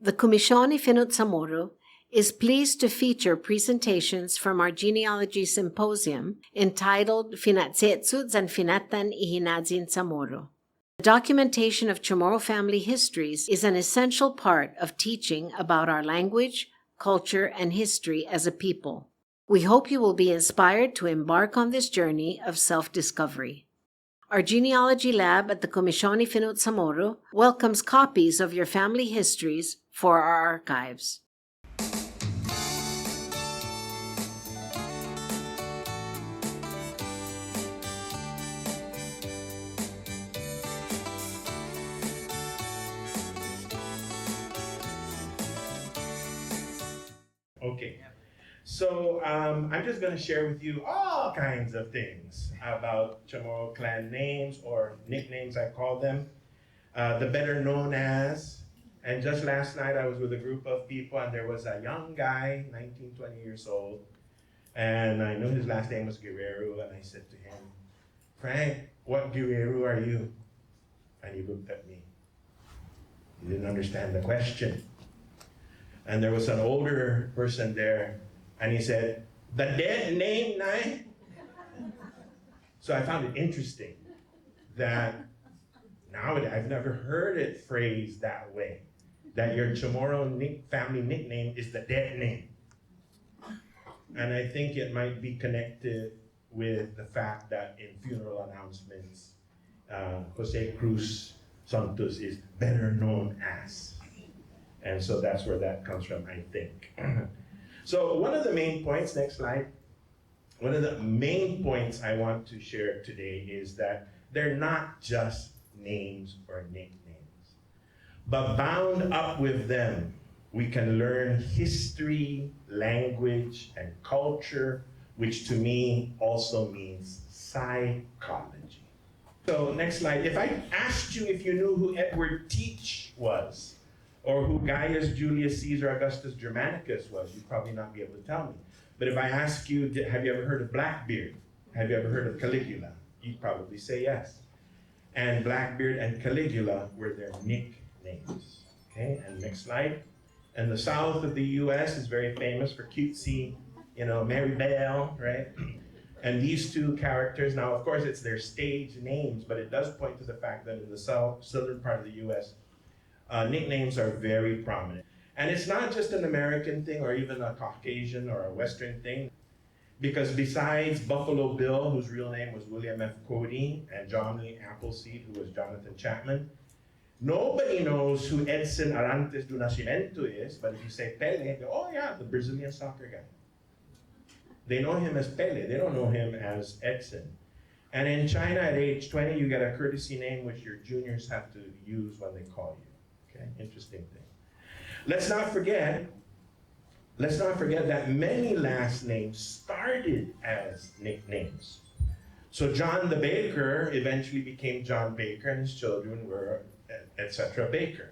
The Kumisión Fino CHamoru is pleased to feature presentations from our Genealogy Symposium entitled Finatche'cho and Finattan Hinayen CHamoru. The documentation of Chamorro family histories is an essential part of teaching about our language, culture, and history as a people. We hope you will be inspired to embark on this journey of self-discovery. Our genealogy lab at the Kumisión Fino CHamoru welcomes copies of your family histories for our archives. Okay, so I'm just going to share with you all kinds of things about Chamorro clan names, or nicknames I call them, the better known as. And just last night I was with a group of people, and there was a young guy, 19, 20 years old, and I knew his last name was Guerrero, and I said to him, "Frank, what Guerrero are you?" And he looked at me. He didn't understand the question. And there was an older person there, and he said, "The dead name, Nai?" So I found it interesting that nowadays, I've never heard it phrased that way, that your Chamorro family nickname is the dead name. And I think it might be connected with the fact that in funeral announcements, Jose Cruz Santos is better known as. And so that's where that comes from, I think. So one of the main points, next slide, one of the main points I want to share today is that they're not just names or nicknames, but bound up with them, we can learn history, language, and culture, which to me also means psychology. So next slide. If I asked you if you knew who Edward Teach was, or who Gaius Julius Caesar Augustus Germanicus was, you'd probably not be able to tell me. But if I ask you, have you ever heard of Blackbeard? Have you ever heard of Caligula? You'd probably say yes. And Blackbeard and Caligula were their nicknames. Okay, and next slide. And the south of the US is very famous for cutesy, Mary Bell, right? And these two characters, now of course it's their stage names, but it does point to the fact that in the southern part of the US, nicknames are very prominent. And it's not just an American thing or even a Caucasian or a Western thing, because besides Buffalo Bill, whose real name was William F. Cody, and John Lee Appleseed, who was Jonathan Chapman, nobody knows who Edson Arantes do Nascimento is, but if you say Pele, they go, "Oh yeah, the Brazilian soccer guy." They know him as Pele, they don't know him as Edson. And in China, at age 20, you get a courtesy name which your juniors have to use when they call you. Okay, interesting thing. Let's not forget that many last names started as nicknames. So John the Baker eventually became John Baker, and his children were etc. Baker.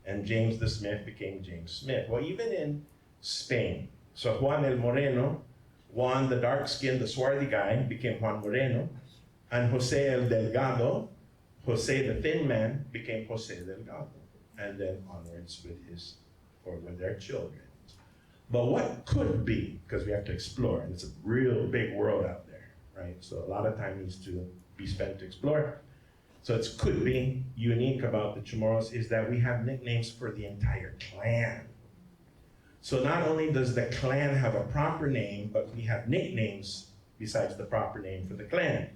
And James the Smith became James Smith. Well, even in Spain, so Juan el Moreno, Juan the dark-skinned, the swarthy guy, became Juan Moreno, and Jose el Delgado, Jose the thin man, became Jose Delgado, and then onwards with their children. But what could be, because we have to explore, and it's a real big world out there, right? So a lot of time needs to be spent to explore. So it could be unique about the Chamorros is that we have nicknames for the entire clan. So not only does the clan have a proper name, but we have nicknames besides the proper name for the clan.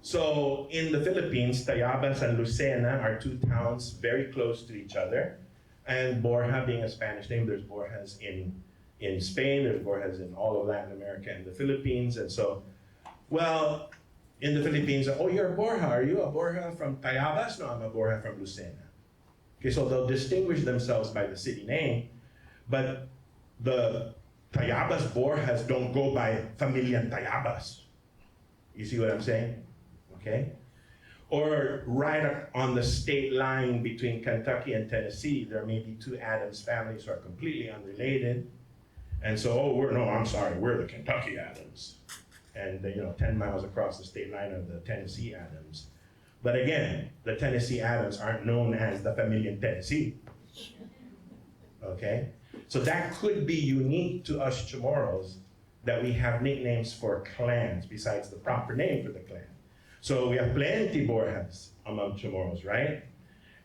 So in the Philippines, Tayabas and Lucena are two towns very close to each other. And Borja being a Spanish name, there's Borjas in Spain, there's Borjas in all of Latin America and the Philippines. And so, well, in the Philippines, "Oh, you're a Borja. Are you a Borja from Tayabas?" "No, I'm a Borja from Lucena." Okay, so they'll distinguish themselves by the city name, but the Tayabas Borjas don't go by Familia Tayabas. You see what I'm saying? Okay? Or right on the state line between Kentucky and Tennessee, there may be two Adams families who are completely unrelated. And so, we're the Kentucky Adams. And 10 miles across the state line are the Tennessee Adams. But again, the Tennessee Adams aren't known as the Familia Tennessee. okay? So that could be unique to us Chamorros, that we have nicknames for clans besides the proper name for the clan. So we have plenty Borjas among Chamorros, right?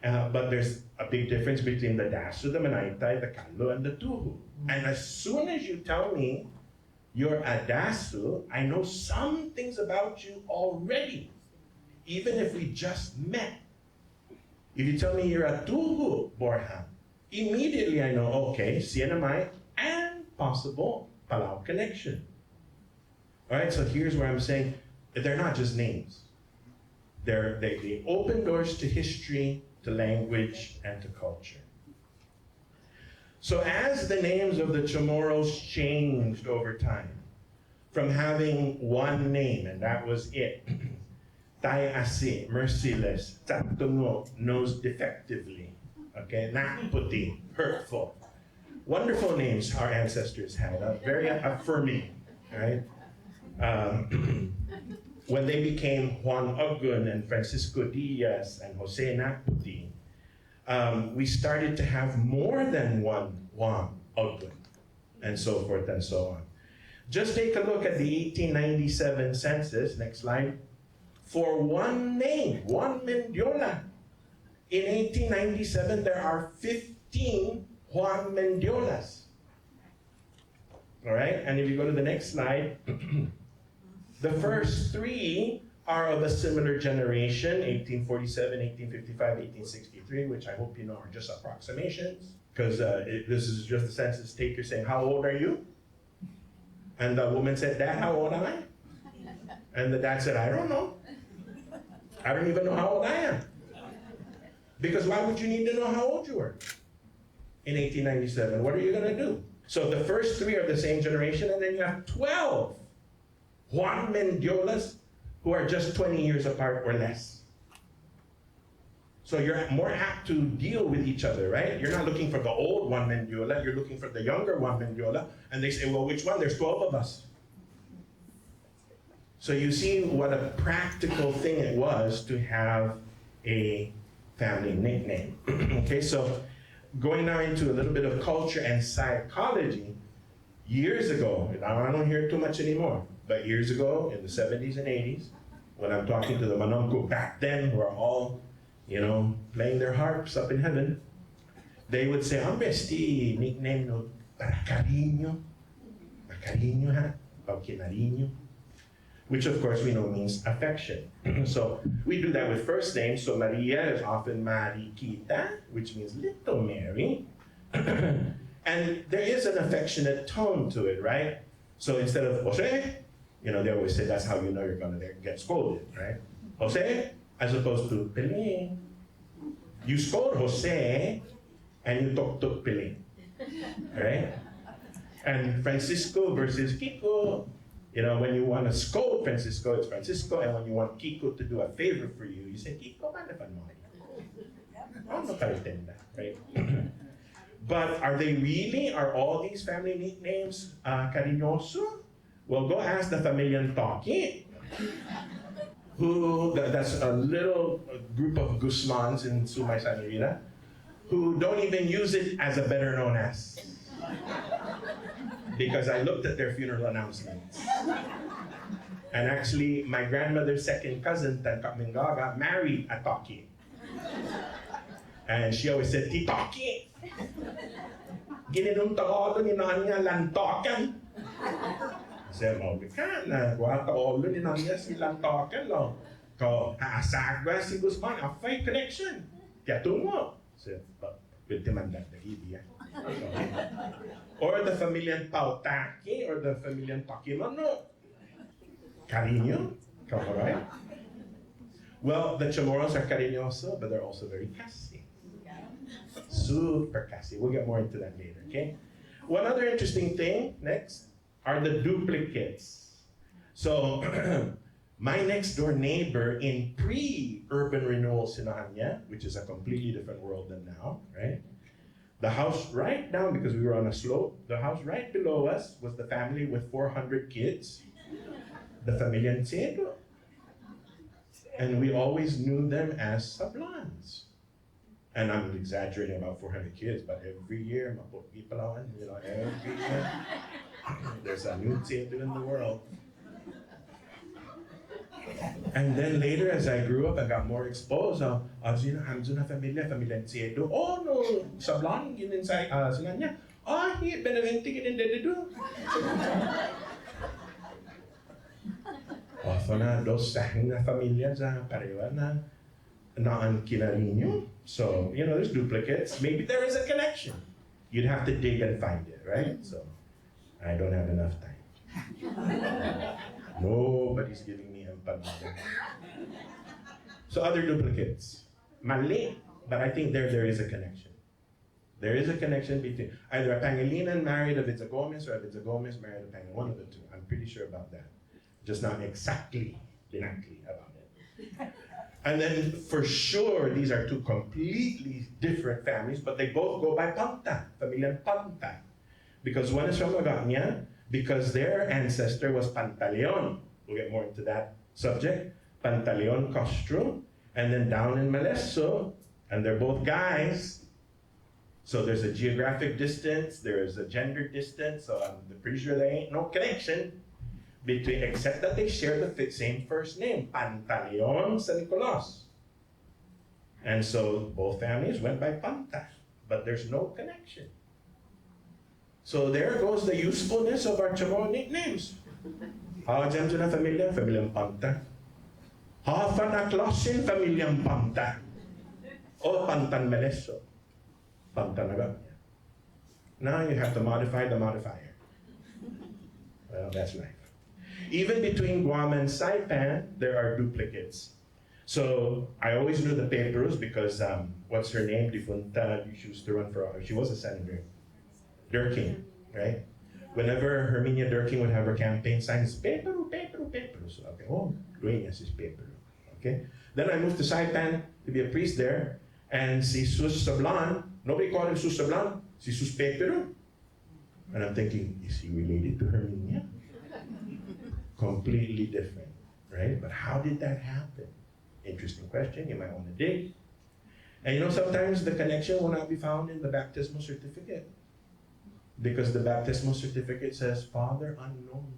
But there's a big difference between the Dasu, the Manaytay, the Kalo, and the Tuhu. And as soon as you tell me you're a Dasu, I know some things about you already, even if we just met. If you tell me you're a Tuhu Borja, immediately I know, okay, CNMI and possible Palau connection. All right, so here's where I'm saying they're not just names. They open doors to history, to language, and to culture. So as the names of the Chamorros changed over time, from having one name, and that was it, Tai Asi, merciless, Taptungo, knows defectively, okay, Nakputi, hurtful. Wonderful names our ancestors had, very affirming, right? When they became Juan Ogun and Francisco Diaz and Jose Nakputi, we started to have more than one Juan Ogun, and so forth and so on. Just take a look at the 1897 census, next slide. For one name, Juan Mendiola, in 1897 there are 15 Juan Mendiolas. All right, and if you go to the next slide, the first three are of a similar generation, 1847, 1855, 1863, which I hope you know are just approximations, because this is just the census taker saying, how old are you? And the woman said, Dad, how old am I? And the dad said, I don't know. I don't even know how old I am. Because why would you need to know how old you were in 1897? What are you going to do? So the first three are the same generation, and then you have 12 Juan Mendiolas who are just 20 years apart or less. So you're more apt to deal with each other, right? You're not looking for the old Juan Mendiola, you're looking for the younger Juan Mendiola, and they say, well, which one? There's 12 of us. So you see what a practical thing it was to have a family nickname. Okay, so going now into a little bit of culture and psychology, years ago, and I don't hear it too much anymore, but years ago, in the 70s and 80s, when I'm talking to the Manongko back then, who are all, you know, playing their harps up in heaven, they would say, ang besti nickname no para cariño, cariño ha, o kinariño, which of course we know means affection. So we do that with first names. So Maria is often Mariquita, which means little Mary. And there is an affectionate tone to it, right? So instead of Jose, you know, they always say that's how you know you're gonna get scolded, right? Jose, as opposed to Pelín. You scold Jose, and you talk to Pelín, right? And Francisco versus Kiko. You know, when you want to scold Francisco, it's Francisco, and when you want Kiko to do a favor for you, you say, Kiko, manafan mo. Right? But are they really, are all these family nicknames cariñoso? Well, go ask the Familian Toki, that's a little group of Guzmans in Sumay San Marina, who don't even use it as a better known as. Because I looked at their funeral announcements. And actually, my grandmother's second cousin, Tankap Mingaga, married a Toki. And she always said, Titoki! Gininong Taolo ni Nanya Lantokan. I said, oh, we can't. Wala Taolo ni Nanya si Lantokan, lo. Ko, haasagwa si Guzman, a fake connection. Kaya tungo. I said, but with the idea. Or the Familian Pautaki, or the Familian Pakimano. Cariño, come on, right? Well, the Chamorros are cariñoso, but they're also very casi. Super casi. We'll get more into that later, okay? One other interesting thing, next, are the duplicates. So, my next door neighbor in pre-urban renewal Sinanya, which is a completely different world than now, right? The house right down, because we were on a slope, the house right below us was the family with 400 kids, the Familian CHamoru. And we always knew them as Sablans. And I'm exaggerating about 400 kids, but every year, every year, there's a new Tsedu in the world. And then later, as I grew up, I got more exposed. I was, Hamzuna familia Tsedu. Oh no, sablang yun inside, sila niya. He benevente yun dedu. So na dos sahing na familia sa parewa na naan kinarinyo. So, there's duplicates. Maybe there is a connection. You'd have to dig and find it, right? So, I don't have enough time. Nobody's giving me empanada. So, other duplicates. Mali, but I think there is a connection. There is a connection between either a Pangilinan married a Vitza Gomez or a Vitza Gomez married a Pangilinan, one of the two. I'm pretty sure about that. Just not exactly about it. And then for sure, these are two completely different families, but they both go by Panta, Familia Panta. Because one is from Magana, because their ancestor was Pantaleon. We'll get more into that subject. Pantaleon Castro, and then down in Malesso, and they're both guys. So there's a geographic distance, there's a gender distance, so I'm pretty sure there ain't no connection between, except that they share the same first name, Pantaleon San Nicolas. And so both families went by Panta, but there's no connection. So there goes the usefulness of our Chamorro nicknames. Dyan na Familiang Panta. Fanaklasin, Familiang Panta. O Pantan Meleso. Panta na ba? Now you have to modify the modifier. Well, that's life. Even between Guam and Saipan, there are duplicates. So I always knew the Peperus because what's her name? Difunta, she used to run for, she was a senator. Durkin, right? Whenever Herminia Durkin would have her campaign sign, it's Peperu. So, okay, Dueñas is Peperu, okay? Then I moved to Saipan to be a priest there, and si Sus Sablan, nobody called him Sus Sablan, si Sus Peperu. And I'm thinking, is he related to Herminia? Completely different, right? But how did that happen? Interesting question, you might want to dig. And sometimes the connection will not be found in the baptismal certificate. Because the baptismal certificate says, Father unknown.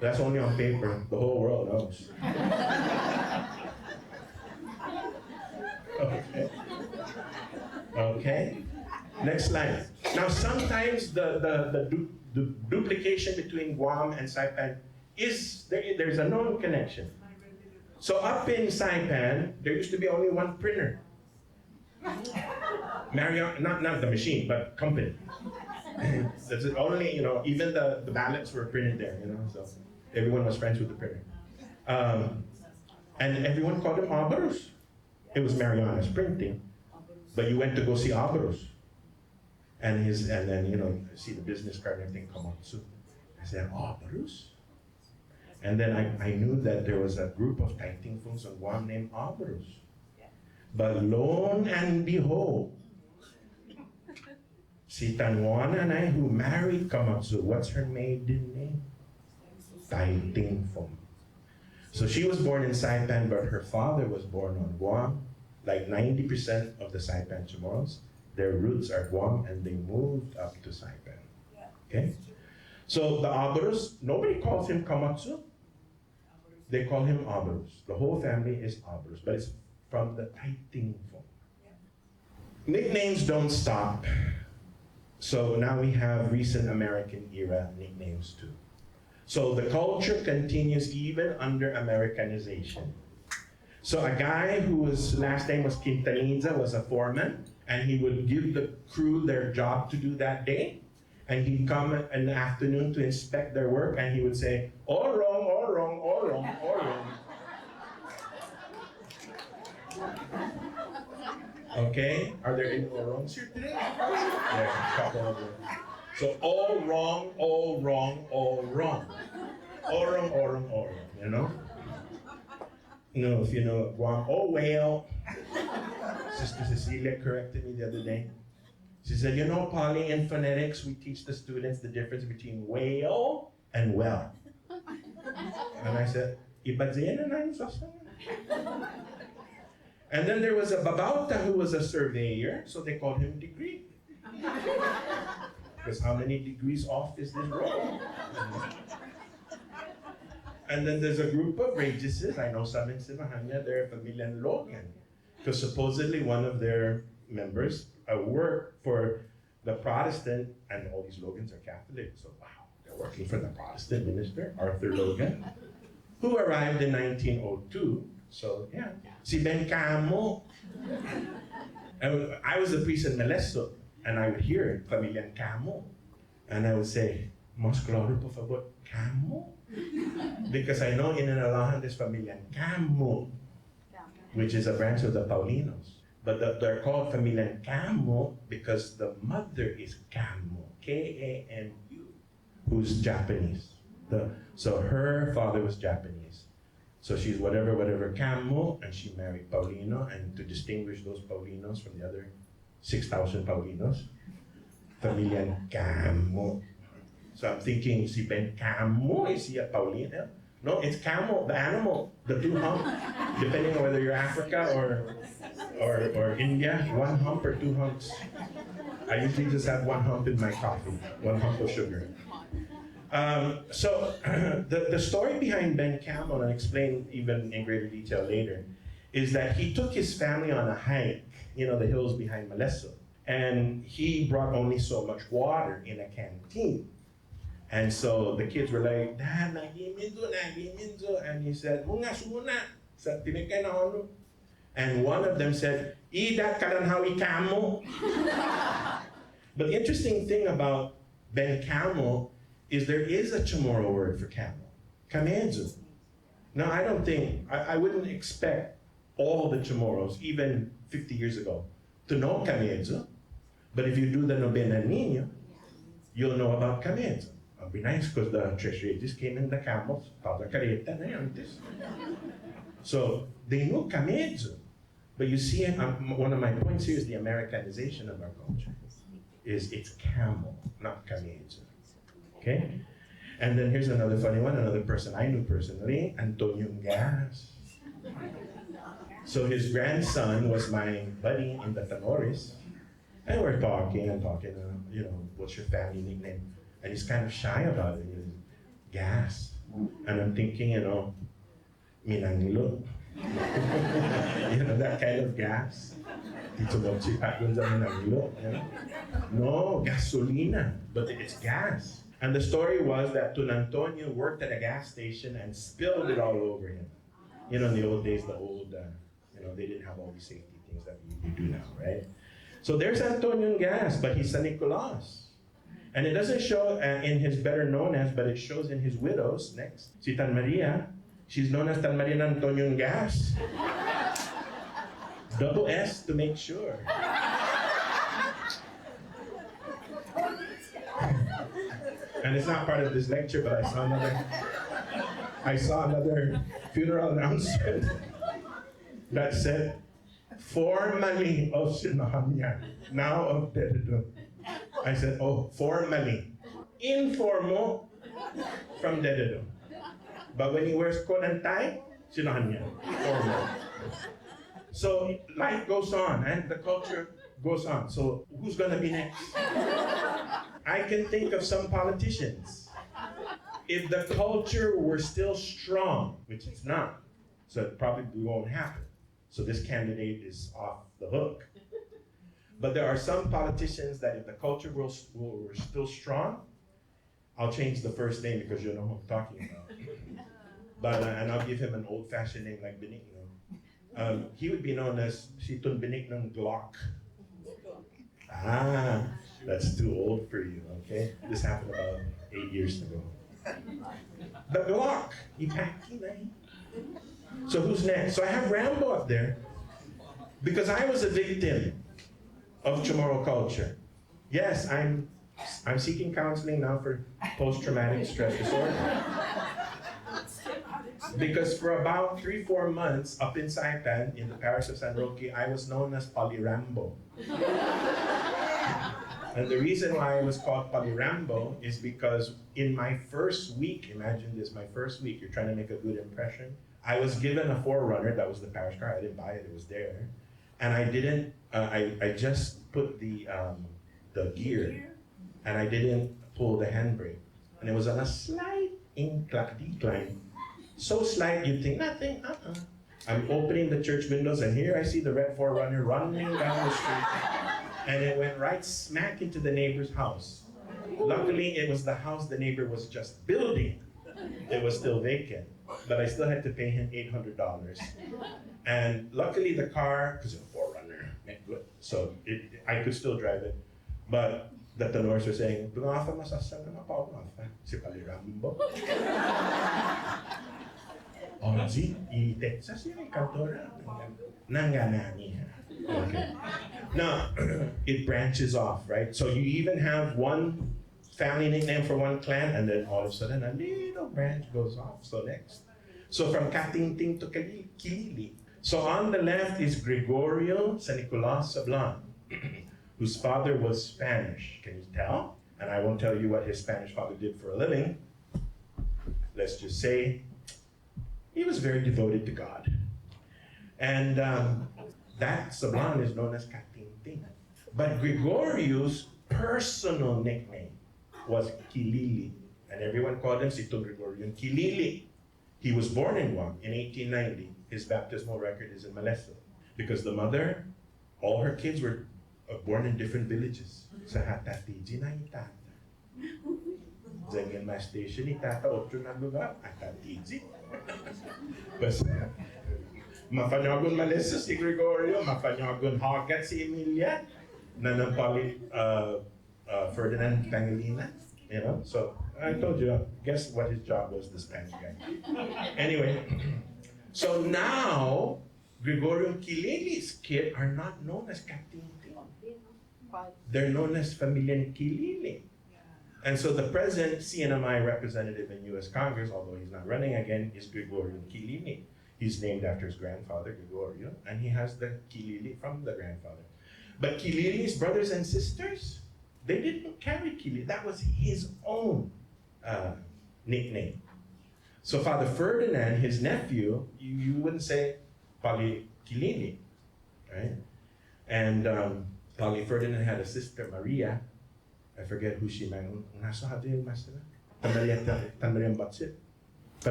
That's only on paper, the whole world knows. Okay. Next slide. Now sometimes the duplication between Guam and Saipan there's a known connection. So up in Saipan, there used to be only one printer. Marriott, not the machine, but company. That's only, even the ballots were printed there, so everyone was friends with the printer. And everyone called him Abarus. It was Mariana's printing, but you went to go see Abarus. And then, see the business card and everything come on. So I said, Abarus? And then I knew that there was a group of Taiting Fungs on Guam named Abarus. But lo and behold, si Tanwana and I, who married Kamatsu, what's her maiden name? Taiting Fung. So she was born in Saipan, but her father was born on Guam. Like 90% of the Saipan Chamorros, their roots are Guam, and they moved up to Saipan. Okay? So the Abarus, nobody calls him Kamatsu. They call him Abarus. The whole family is Abarus, but it's from the Taiting Fung. Nicknames don't stop. So now we have recent American era nicknames too. So the culture continues even under Americanization. So a guy whose last name was Quintanilla was a foreman, and he would give the crew their job to do that day. And he'd come in the afternoon to inspect their work, and he would say, all wrong, all wrong, all wrong, all wrong. Okay, are there any more wrongs here today? Yeah, a couple of them. So all wrong, all wrong, all wrong. All wrong, all wrong, all wrong, if you know Guam, oh well. Sister Cecilia corrected me the other day. She said, Påle, in phonetics, we teach the students the difference between whale and well. And I said, iba din na yung sasayan. And then there was a babauta who was a surveyor, so they called him degree. Because how many degrees off is this road? And then there's a group of Regises. I know some in Simahanya, they're Familia Logan. Because supposedly one of their members worked for the Protestant, and all these Logans are Catholic, so wow, they're working for the Protestant minister, Arthur Logan, who arrived in 1902. So yeah, si Ben Camo. And I was a priest in Meleso, and I would hear Familia Camo, and I would say, Mas claro por favor, Camo? Because I know in Inalahan there's Familia Camo, which is a branch of the Paulinos. But they're called Familia Camo because the mother is Camo, K-A-M-U, who's Japanese. So her father was Japanese. So she's whatever Camo, and she married Paulino, and to distinguish those Paulinos from the other 6,000 Paulinos, Familia Camo. So I'm thinking, si Ben Camo, is he a Paulino? No, it's Camo, the animal, the two hump, depending on whether you're Africa or India, one hump or two humps. I usually just have one hump in my coffee, one hump of sugar. So the story behind Ben Camo, and I'll explain even in greater detail later, is that he took his family on a hike, the hills behind Maleso, and he brought only so much water in a canteen. And so the kids were like, Dad, nagiminto, and he said, Munga sumuna, sa tinigay na ano. And one of them said, Ida kalanhawi kamo. But the interesting thing about Ben Camo is there is a Chamorro word for camel, kamedzo. Now I don't think, I wouldn't expect all the Chamorros, even 50 years ago, to know kamedzo. But if you do the Novena Niño, you'll know about kamedzo. It'd be nice because the Tres Reyes came in the camels, so they know kamedzo. But you see, one of my points here is the Americanization of our culture. It's camel, not kamedzo. Okay? And then here's another funny one, another person I knew personally, Antonio Gas. So his grandson was my buddy in the Tanoris, and we're talking, what's your family nickname? And he's kind of shy about it. He goes, Gas. And I'm thinking, Minanglo. That kind of gas. No, gasolina, but it's gas. And the story was that Tun Antonio worked at a gas station and spilled it all over him. In the old days, they didn't have all these safety things that we do now, right? So there's Antonio Gas, but he's San Nicolas. And it doesn't show in his better known as, but it shows in his widows next. Si Tan Maria, she's known as Tan Maria Antonio Gas. Double S to make sure. And it's not part of this lecture, but I saw another funeral announcement that said, formally of Sinahanya, now of Dededo. I said, oh, formally. Informal from Dededo. But when he wears coat and tie, Sinahanya, formal. So life goes on, and the culture goes on. So who's gonna be next? I can think of some politicians. If the culture were still strong, which it's not, so it probably won't happen. So this candidate is off the hook. But there are some politicians that if the culture were still strong, I'll change the first name because you know who I'm talking about. But and I'll give him an old-fashioned name like Benigno. He would be known as Situn Benigno Glock. Ah, that's too old for you, okay? This happened about 8 years ago. The Glock, So who's next? So I have Rambo up there because I was a victim of Chamorro culture. Yes, I'm seeking counseling now for post-traumatic stress disorder. Because for about 3-4 months up in Saipan, in the parish of San Roque, I was known as Palirambo. And the reason why I was called Palirambo is because in my first week, imagine this, my first week, you're trying to make a good impression, I was given a 4Runner. That was the parish car. I didn't buy it. It was there. And I didn't, I just put the gear, and I didn't pull the handbrake. And it was on a slight decline. So slight, you'd think, nothing, I'm opening the church windows, and here I see the red 4Runner running down the street. And it went right smack into the neighbor's house. Luckily, it was the house the neighbor was just building. It was still vacant, but I still had to pay him $800. And luckily the car, because it's a 4Runner, so I could still drive it. But the tenors were saying, si Palirambo. Oggi I Texas yung kantora nanganani. Okay. Now, it branches off, right? So you even have one family nickname for one clan, and then all of a sudden a little branch goes off. So next. So from Katingting to Kilili. So on the left is Gregorio San Nicolas Sablan, whose father was Spanish. Can you tell? And I won't tell you what his Spanish father did for a living. Let's just say he was very devoted to God. And that Sablan is known as Katingting. But Gregorio's personal nickname was Kilili. And everyone called him Sito Gregorion Kilili. He was born in Guam in 1890. His baptismal record is in Maleso. Because the mother, all her kids were born in different villages. Sa Hatatiji na itata. Zengen Mass Station itata, otro na lugar, Hatatiji. Bas, mafanyagon Maleso si Gregorio, mafanyagon Hagat si Emilia, nanampali Ferdinand Pangilinan, you know? So I told you, guess what his job was, the Spanish guy. Anyway, so now Gregorio Kilili's kids are not known as Katingting. They're known as Familia Kilili. And so the present CNMI representative in U.S. Congress, although he's not running again, is Gregorio Kilili. He's named after his grandfather, Gregorio, and he has the Kilili from the grandfather. But Kilili's brothers and sisters, they didn't carry Kilili. That was his own nickname. So Father Ferdinand, his nephew, you wouldn't say Pali Kilili, right? And Pali Ferdinand had a sister, Maria. I forget who she married.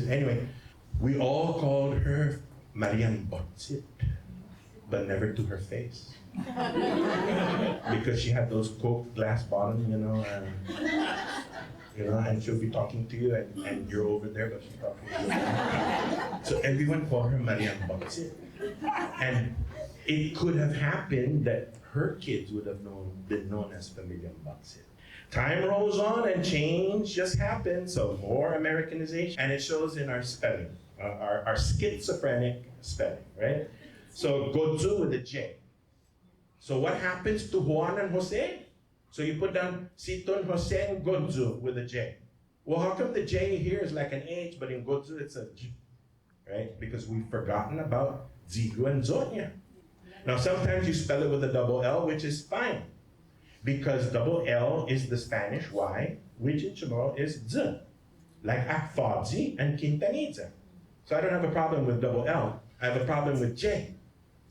Anyway, we all called her Marian Botsit, but never to her face. Because she had those Coke glass bottom, and she'll be talking to you, and you're over there, but she's talking to you. So everyone called her Marian Botsit. And it could have happened that her kids would have been known as Familia Botsit. Time rolls on and change just happened, so more Americanization. And it shows in our spelling, our schizophrenic spelling, right? So Godzu with a J. So what happens to Juan and Jose? So you put down Siton, Jose, and Godzu with a J. Well, how come the J here is like an H, but in Godzu it's a J, right? Because we've forgotten about Zigu and Zonya. Now sometimes you spell it with a double L, which is fine. Because double L is the Spanish Y, which in Chamorro is Z. Like Akfodzi and Quintanilla. So I don't have a problem with double L. I have a problem with J.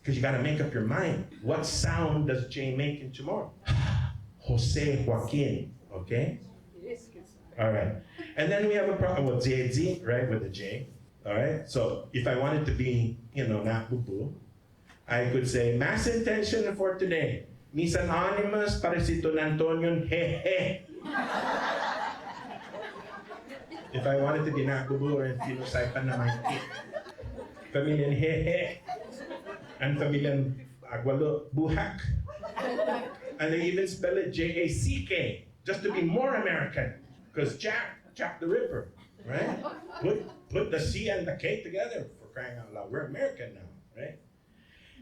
Because you got to make up your mind. What sound does J make in Chamorro? Jose Joaquin, okay? All right. And then we have a problem with Zedzi, right, with a J. All right? So if I wanted to be, Napupu, I could say, mass intention for today. Mis anonymous para si Don Antonio, he. If I wanted to be Nakubu or Fino CHamoru, Familian he. And Familian Agualo, Buhak. And they even spell it J-A-C-K, just to be more American. Because Jack the Ripper, right? Put the C and the K together, for crying out loud. We're American now, right?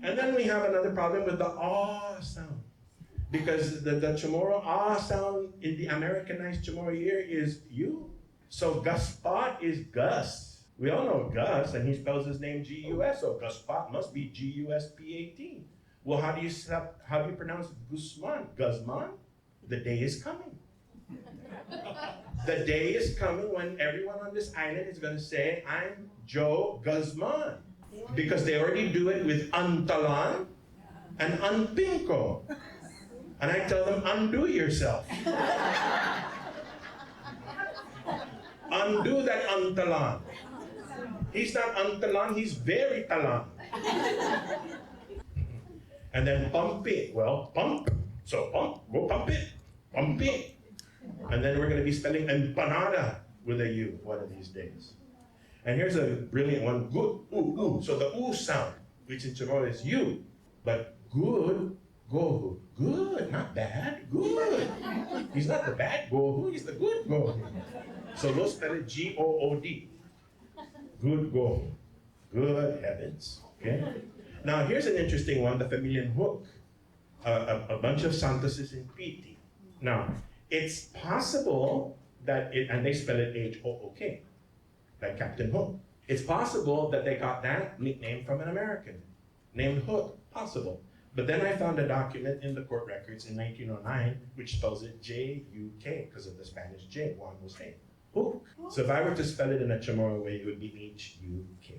And then we have another problem with the ah sound. Because the Chamorro ah sound in the Americanized Chamorro here is you. So Guspot is Gus. We all know Gus, and he spells his name G-U-S, so Guspot must be G-U-S-P-A-T. Well, how do you pronounce Guzman? Guzman? The day is coming. The day is coming when everyone on this island is going to say, I'm Joe Guzman. Because they already do it with Antalan and Anpinko. And I tell them, undo yourself. Undo that Antalan. He's not Antalan, he's very talan. And then pump it. Well, pump. So pump, go pump it. Pump it. And then we're going to be spelling empanada with a U one of these days. And here's a brilliant one. Good, ooh, ooh. So the ooh sound, which in Chamorro is you. But good, go. Good, not bad. Good. He's not the bad go, he's the good go. So we'll spell it G-O-O-D. Good go. Good heavens. Okay? Now here's an interesting one, the Familian Hook. A bunch of Santoses in Piti. Now, it's possible that and they spell it H-O-O-K, like Captain Hook. It's possible that they got that nickname from an American named Hook. Possible. But then I found a document in the court records in 1909 which spells it J-U-K because of the Spanish J. Juan was saying. Hook. So if I were to spell it in a Chamorro way, it would be H-U-K.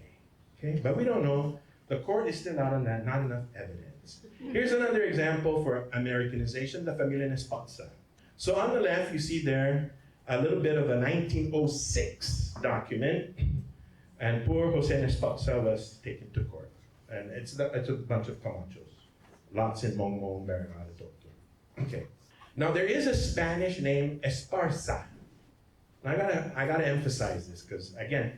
Okay? But we don't know. The court is still out on that, not enough evidence. Here's another example for Americanization, the Familia Esposa. So on the left, you see there a little bit of a 1906 document, and poor Jose Esposa was taken to court. And it's a bunch of Camachos. Lots in Mongmong, Barangay, Tokyo. Okay. Now there is a Spanish name, Esparza. Now I gotta emphasize this, because again,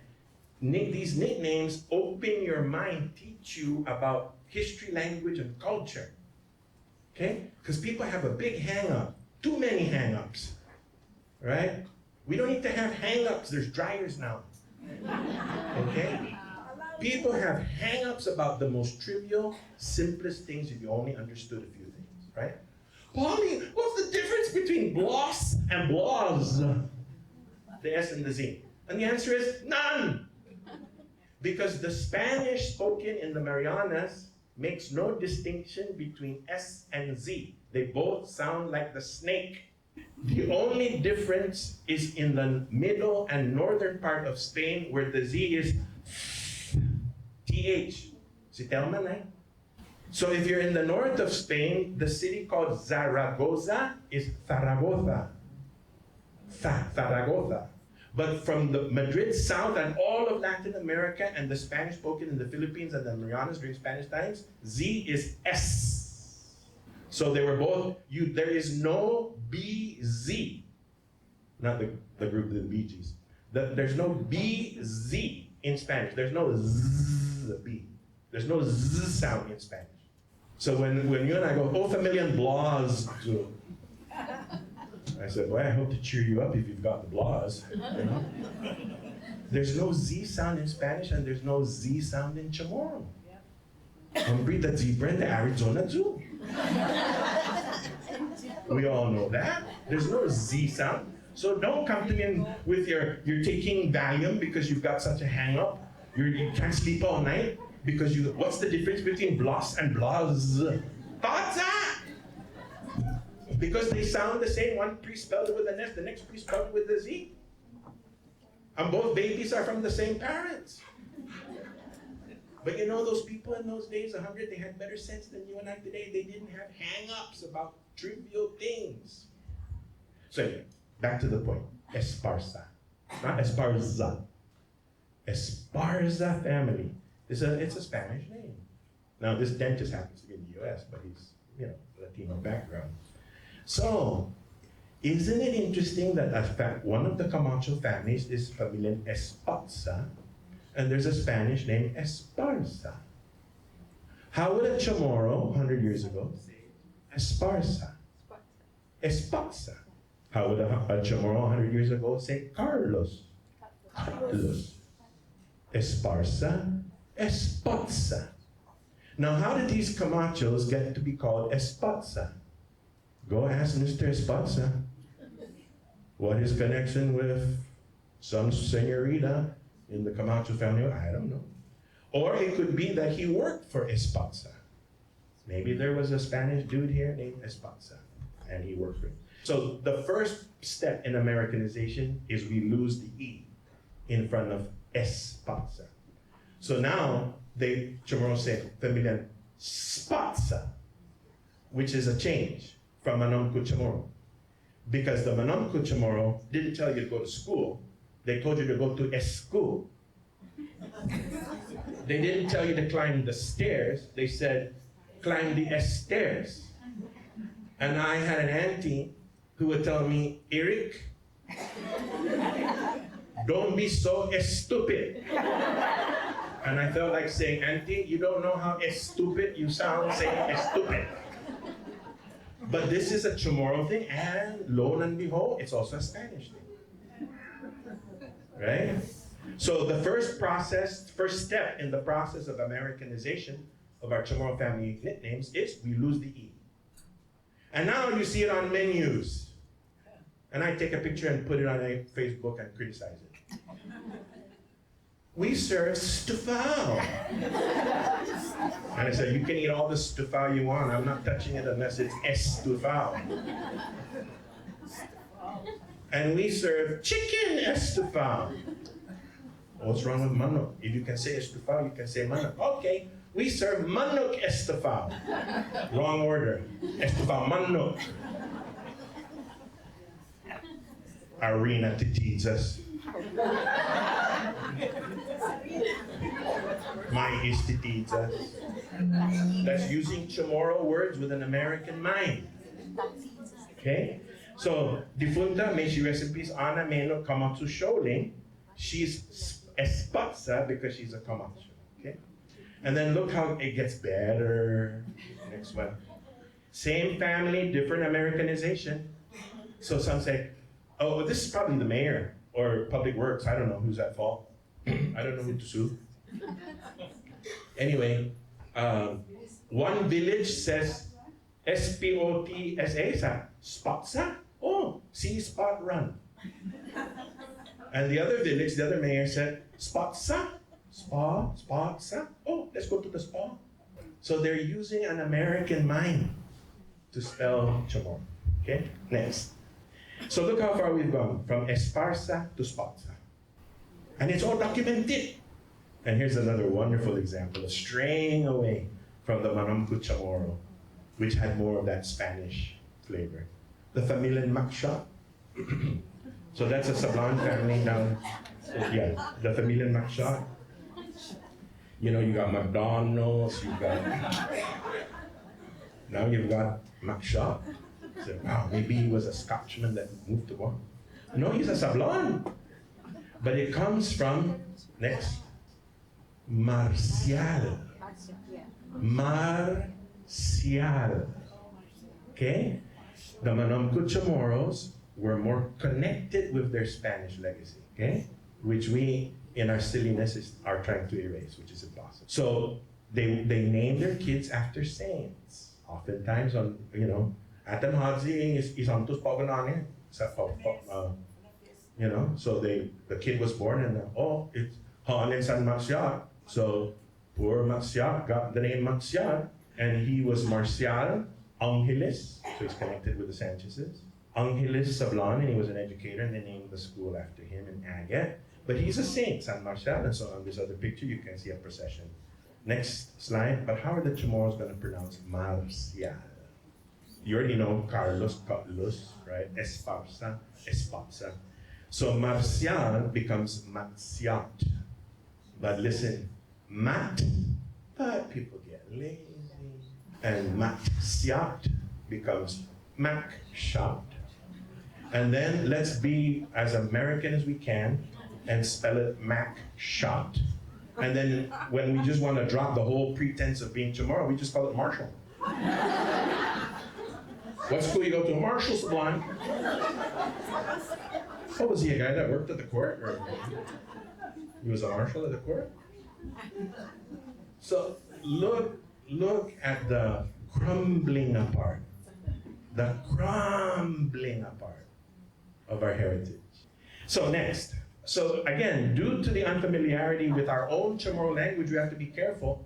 these nicknames open your mind, teach you about history, language, and culture. Okay? Because people have a big hang-up, too many hang-ups, right? We don't need to have hang-ups, there's dryers now. Okay? People have hang-ups about the most trivial, simplest things if you only understood a few things, right? Paulie, what's the difference between bloss and blaz? The S and the Z. And the answer is none. Because the Spanish spoken in the Marianas makes no distinction between S and Z. They both sound like the snake. The only difference is in the middle and northern part of Spain where the Z is TH. Si Telman, eh? So if you're in the north of Spain, the city called Zaragoza is Zaragoza. Zaragoza. But from the Madrid south and all of Latin America and the Spanish spoken in the Philippines and the Marianas during Spanish times, Z is S. So they were both, there is no BZ. Not the group of the Bee Gees. There's no BZ in Spanish. There's no Z, B. There's no Z sound in Spanish. So when you and I go, oh, familian blahs. I said, well, I hope to cheer you up if you've got the blahs. You know? There's no Z sound in Spanish and there's no Z sound in Chamorro. Breed the zebra in the Arizona Zoo. We all know that. There's no Z sound. So don't come to me with you're taking Valium because you've got such a hang-up. You can't sleep all night because what's the difference between bloss and blahs? Thoughts? Because they sound the same. One pre-spelled with an S, the next pre-spelled with a Z. And both babies are from the same parents. But you know, those people in those days, 100, they had better sense than you and I today. They didn't have hang-ups about trivial things. So anyway, back to the point. Esparza. Not Esparza. Esparza family. It's a Spanish name. Now, this dentist happens to be in the US, but he's, Latino background. So, isn't it interesting that one of the Camacho families is Familia Esparza, and there's a Spanish named Esparza? How would a Chamorro 100 years ago say Esparza? Esparza. How would a Chamorro 100 years ago say Carlos? Carlos. Esparza, Esparza. Now, how did these Camachos get to be called Esparza? Go ask Mr. Esparza. What his connection with some señorita in the Camacho family? I don't know. Or it could be that he worked for Esparza. Maybe there was a Spanish dude here named Esparza, and he worked for him. So the first step in Americanization is we lose the E in front of espatsa. So now they CHamoru say familiar spatsa, which is a change from Manam CHamoru. Because the Manam CHamoru didn't tell you to go to school, they told you to go to school. They didn't tell you to climb the stairs, they said climb the stairs. And I had an auntie who would tell me, Eric, don't be so stupid. And I felt like saying, Auntie, you don't know how stupid you sound saying stupid. But this is a CHamoru thing, and lo and behold, it's also a Spanish thing. Right? So the first step in the process of Americanization of our CHamoru family nicknames is we lose the E. And now you see it on menus. And I take a picture and put it on Facebook and criticize it. We serve stufao. And I said, you can eat all the stufao you want. I'm not touching it unless it's estufao. And we serve chicken estufao. What's wrong with manok? If you can say estufao, you can say manok. Okay, we serve manok estufao. Wrong order. Estufao manok. Arena titizas. My istitizas. That's using CHamoru words with an American mind. Okay? So, difunta, may she rest in peace, Ana Meno Kamatsu Sholing. She's espatsa because she's a Kamatsu. Okay? And then look how it gets better. Next one. Same family, different Americanization. So some say, oh, this is probably the mayor or public works. I don't know who's at fault. I don't know who to sue. Anyway, one village says SPOTSA, spotsa. Oh, see spot run. And the other village, the other mayor said spotsa, spotsa. Oh, let's go to the spa. So they're using an American mind to spell CHamoru. Okay, next. So look how far we've gone, from esparsa to spotsa. And it's all documented. And here's another wonderful example of straying away from the Manamku CHamoru, which had more of that Spanish flavor. The Familia Maksha. So that's a Sablan family down, yeah, the Familia Maksha. You know, you got McDonald's, now you've got Maksha. So, wow, maybe he was a Scotchman that moved to one. No, he's a Sablan. But it comes from, next, Marcial. Marcial. Okay? The Manamku CHamoros were more connected with their Spanish legacy, okay? Which we, in our silliness, are trying to erase, which is impossible. So they name their kids after saints. Oftentimes, on Atam Hadzi is Santos Paganane. So the kid was born and it's Haanen San Marcial. So poor Marcial got the name Marcial, and he was Marcial Angeles, so he's connected with the Sanchez's. Angeles Sablan, and he was an educator, and they named the school after him in Aga. But he's a saint, San Marcial, and so on this other picture you can see a procession. Next slide, but how are the CHamoros going to pronounce Marcial? You already know Carlos, right? Esparsa, Espatsa. So Marcial becomes Matsiat. But listen, Mat, but people get lazy. And Matsiat becomes Makshot. And then let's be as American as we can and spell it Makshot. And then when we just want to drop the whole pretense of being CHamoru, we just call it Marshall. What school you go to? Marshall's blind. Oh, was he a guy that worked at the court? Or he was a marshal at the court? So look at the crumbling apart. The crumbling apart of our heritage. So next. So again, due to the unfamiliarity with our own CHamoru language, we have to be careful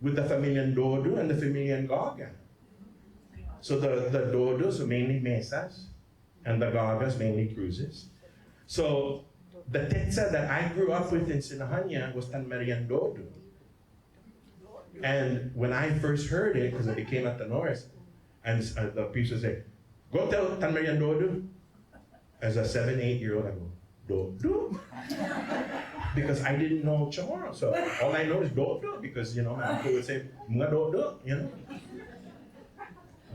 with the Familian Dodo and the Familian Gaga. So the Dodos are mainly mesas, and the Gagas, mainly cruises. So the Tetsa that I grew up with in Sinahanya was Tan Mariandodo. And when I first heard it, because I became at the North, and the priest would say, go tell Tan Mariandodo. As a 7-8-year-old, I go, do? Because I didn't know CHamoru. So all I know is do, because, you know, my uncle would say, mga do, you know?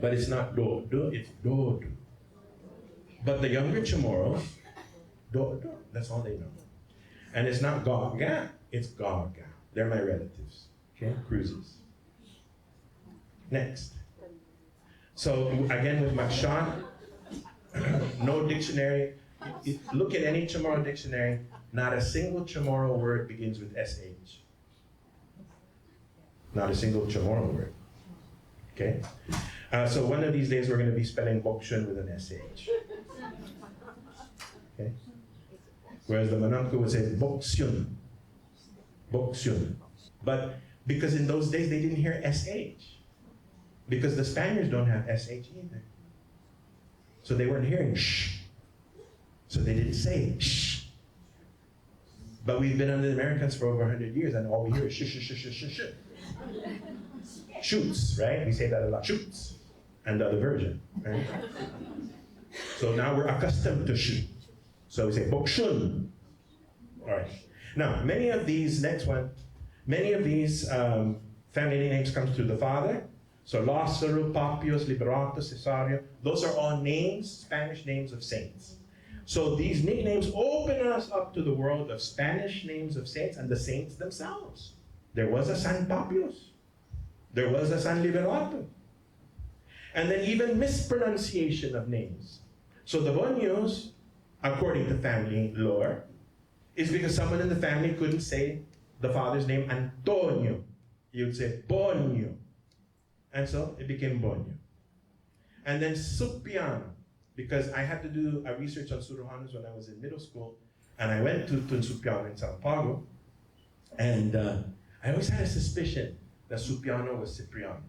But it's not do, it's do. But the younger CHamoru, do, that's all they know. And it's not Gaga, it's Gaga. They're my relatives, okay? Cruises. Next. So again with Makshan, no dictionary. Look at any CHamoru dictionary, not a single CHamoru word begins with SH. Not a single CHamoru word, okay? So one of these days we're going to be spelling Bokshun with an SH. Okay? Whereas the Manamku would say Boksyun. Boksyun. But because in those days they didn't hear SH. Because the Spaniards don't have SH either. So they weren't hearing sh. So they didn't say sh. But we've been under the Americans for over 100 years and all we hear is sh, sh, sh, sh, sh, sh. Shoots, right? We say that a lot. Shoots. And the other version, right? So now we're accustomed to sh. So we say bokshun. All right. Now, many of these family names come through the father. So Lázaro, Papios, Liberato, Cesario, those are all names, Spanish names of saints. So these nicknames open us up to the world of Spanish names of saints and the saints themselves. There was a San Papios. There was a San Liberato. And then even mispronunciation of names. So the Bonios, according to family lore, is because someone in the family couldn't say the father's name Antonio. He would say Bonio. And so it became Bonio. And then Supiano, because I had to do a research on Suruhanus when I was in middle school, and I went to Supiano in Sao Paulo, and I always had a suspicion that Supiano was Cipriano.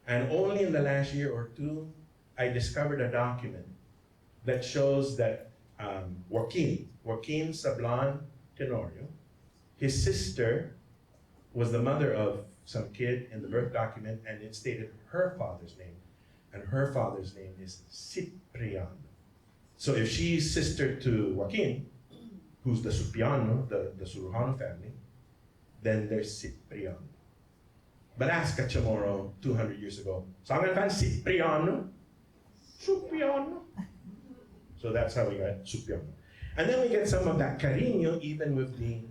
And only in the last year or two, I discovered a document that shows that Joaquin Sablan Tenorio, his sister was the mother of some kid in the birth document, and it stated her father's name. And her father's name is Cipriano. So if she's sister to Joaquin, who's the Supiano, the Suruhano family, then there's Cipriano. But ask a CHamoru 200 years ago, Sangan fan Cipriano? Supiano? So that's how we got Supiano. And then we get some of that cariño even with the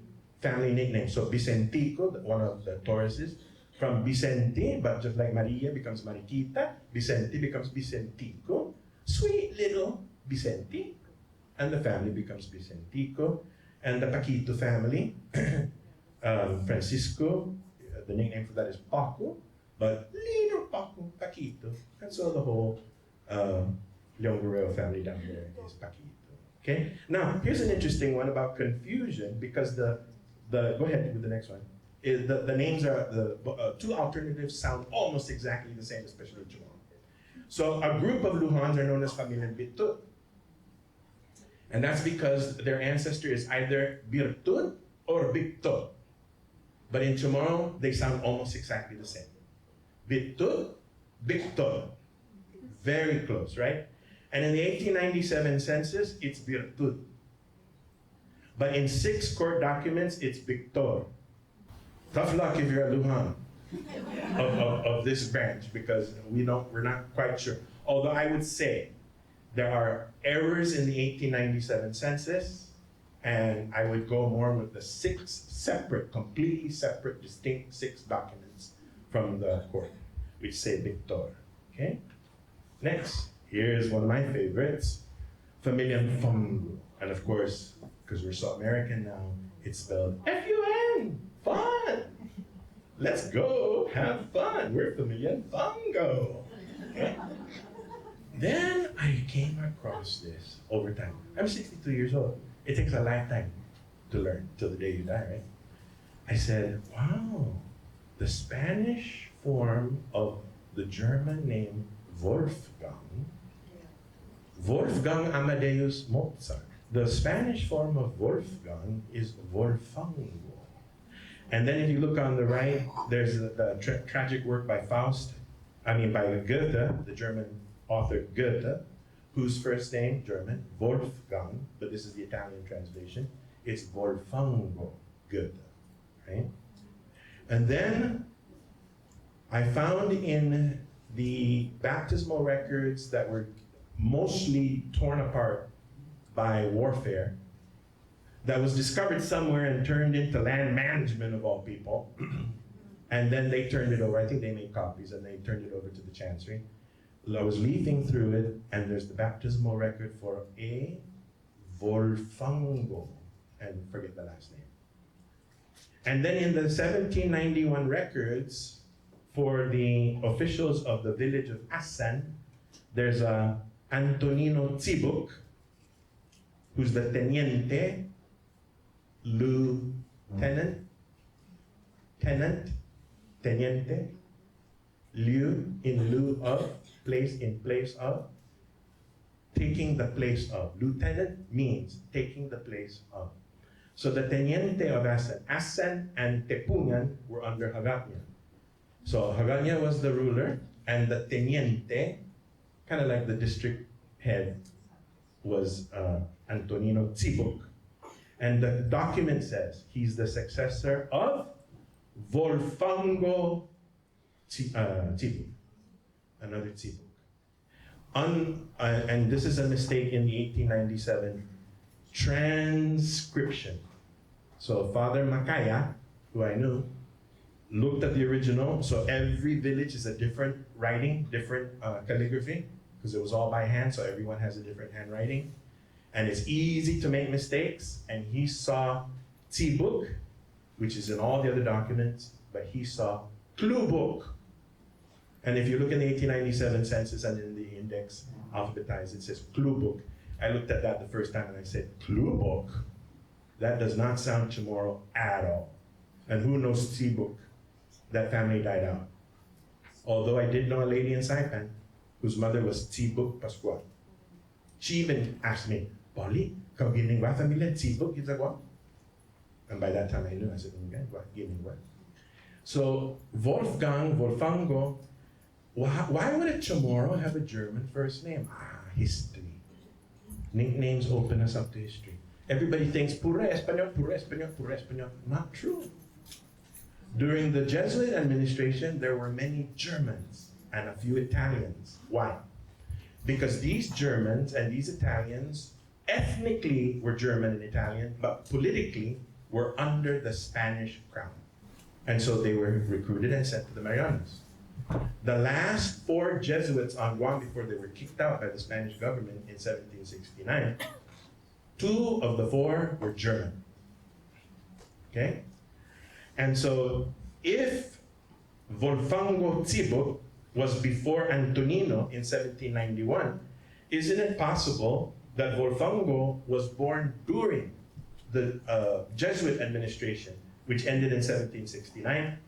family nickname. So Vicentico, one of the Tauruses, from Vicente, but just like Maria becomes Mariquita, Vicente becomes Vicentico, sweet little Vicente, and the family becomes Vicentico. And the Paquito family, Francisco, the nickname for that is Paco, but little Paco, Paquito. And so the whole Leon Guerrero family down there is Paquito. Okay? Now, here's an interesting one about confusion, because go ahead with the next one. The names are, the two alternatives sound almost exactly the same, especially CHamoru. So a group of Luhans are known as Familia Virtud. And that's because their ancestor is either Virtud or Victor. But in CHamoru, they sound almost exactly the same. Virtud, Victor. Very close, right? And in the 1897 census, it's Virtud. But in 6 court documents, it's Victor. Tough luck if you're a Lujan of this branch, because we're not quite sure. Although I would say there are errors in the 1897 census, and I would go more with the 6 separate, completely separate, distinct 6 documents from the court, which say Victor. Okay? Next, here's one of my favorites, Familia Fongo. And of course, because we're so American now, it's spelled F-U-N. Fun! Let's go have fun. We're Familia Fongo. Okay? Then I came across this over time. I'm 62 years old. It takes a lifetime to learn till the day you die, right? I said, wow, the Spanish form of the German name Wolfgang Wolfgang Amadeus Mozart. The Spanish form of Wolfgang is Wolfango. And then if you look on the right, there's the tragic work by by Goethe, the German author Goethe, whose first name, German, Wolfgang, but this is the Italian translation, it's Wolfango Goethe, right? And then I found in the baptismal records that were mostly torn apart by warfare, that was discovered somewhere and turned into land management of all people. And then they turned it over, I think they made copies, and they turned it over to the chancery. I was leafing through it, and there's the baptismal record for a Wolfango, and forget the last name. And then in the 1791 records, for the officials of the village of Asan, there's a Antonino Tzibuk, who's the teniente, lieutenant, teniente, lieu, in lieu of, place, in place of, taking the place of. Lieutenant means taking the place of. So the teniente of Asan and Tepungan were under Hagapña. So Hagapña was the ruler, and the teniente, kind of like the district head, was Antonino Tzibuk. And the document says he's the successor of Wolfango Tzibuk, another Tzibuk. And this is a mistake in the 1897 transcription. So Father Makaya, who I knew, looked at the original. So every village is a different writing, different calligraphy, because it was all by hand, so everyone has a different handwriting. And it's easy to make mistakes. And he saw Tzibuk, which is in all the other documents, but he saw Klubuk. And if you look in the 1897 census and in the index alphabetized, it says Klubuk. I looked at that the first time and I said, Klubuk? That does not sound Chamorro at all. And who knows Tzibuk? That family died out. Although I did know a lady in Saipan whose mother was Tzibuk Pascual. She even asked me, Poli, kau gining wa familia Tzibuk Izagwa? And by that time I knew, I said, gining what? So Wolfango, why would a Chamorro have a German first name? History. Nicknames open us up to history. Everybody thinks, pura Español, pura Español, pura Español. Not true. During the Jesuit administration, there were many Germans and a few Italians. Why? Because these Germans and these Italians ethnically were German and Italian, but politically were under the Spanish crown. And so they were recruited and sent to the Marianas. The last 4 Jesuits on Guam before they were kicked out by the Spanish government in 1769, 2 of the 4 were German. Okay? And so if Wolfango Tzibuk was before Antonino in 1791, isn't it possible that Wolfango was born during the Jesuit administration, which ended in 1769,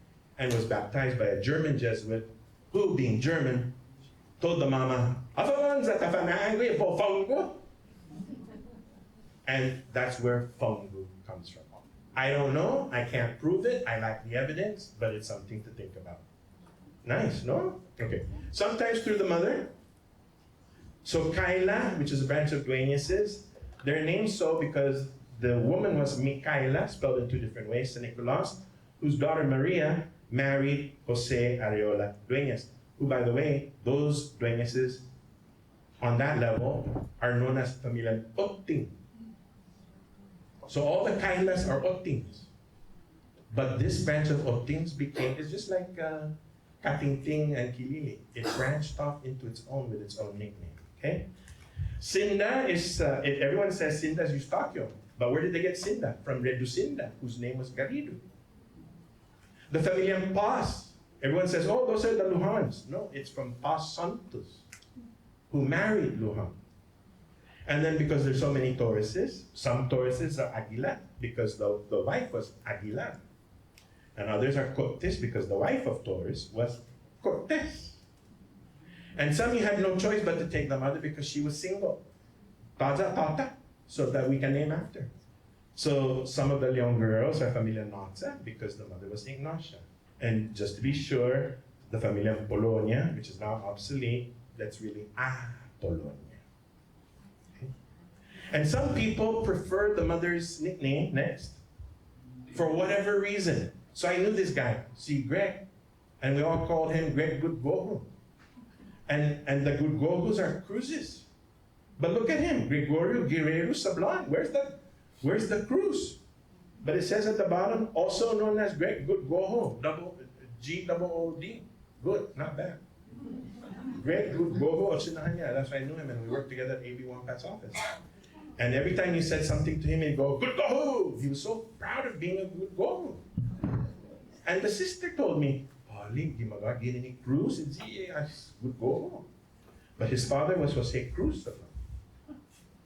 and was baptized by a German Jesuit, who, being German, told the mama, and that's where Fungu comes from. I don't know, I can't prove it, I lack the evidence, but it's something to think about. Nice, no? Okay. Sometimes through the mother. So Kaila, which is a branch of Dueñeses, they're named so because the woman was Micaela, spelled in 2 different ways, San Nicolas, whose daughter Maria married Jose Areola Dueñez, who, by the way, those Dueñeses on that level are known as Familia Otting. So all the Kailas are Ottings. But this branch of Ottings it's just like Katingting and Kilili. It branched off into its own with its own nickname, okay? Sinda is, everyone says Sinda is Eustaquio, but where did they get Sinda? From Reducinda, whose name was Garrido. The Familia Paz, everyone says, oh, those are the Lujans. No, it's from Paz Santos, who married Lujan. And then because there's so many Torreses, some Torreses are Aguilar, because the wife was Aguilar. And others are Cortes, because the wife of Torres was Cortes. And some you had no choice but to take the mother because she was single. Taza, tata, so that we can name after. So some of the young girls are familia Notza because the mother was Ignacia. And just to be sure, the familia Polonia, which is now obsolete, that's really Polonia. Okay? And some people prefer the mother's nickname next for whatever reason. So I knew this guy, see Greg, and we all called him Greg Goodgogo. And the Goodgogos are cruises. But look at him, Gregorio Guerrero Sablan. Where's the cruise? But it says at the bottom, also known as Greg Goodgogo, G-O-O-D. Good, not bad. Greg Goodgogo of Sinahanya. That's why I knew him, and we worked together at AB Wongpat's office. And every time you said something to him, he'd go, Goodgogo! He was so proud of being a Goodgogo. And the sister told me, Påle, gimagawa ni Cruz, hindi Goodgogo. But his father was Jose Cruz.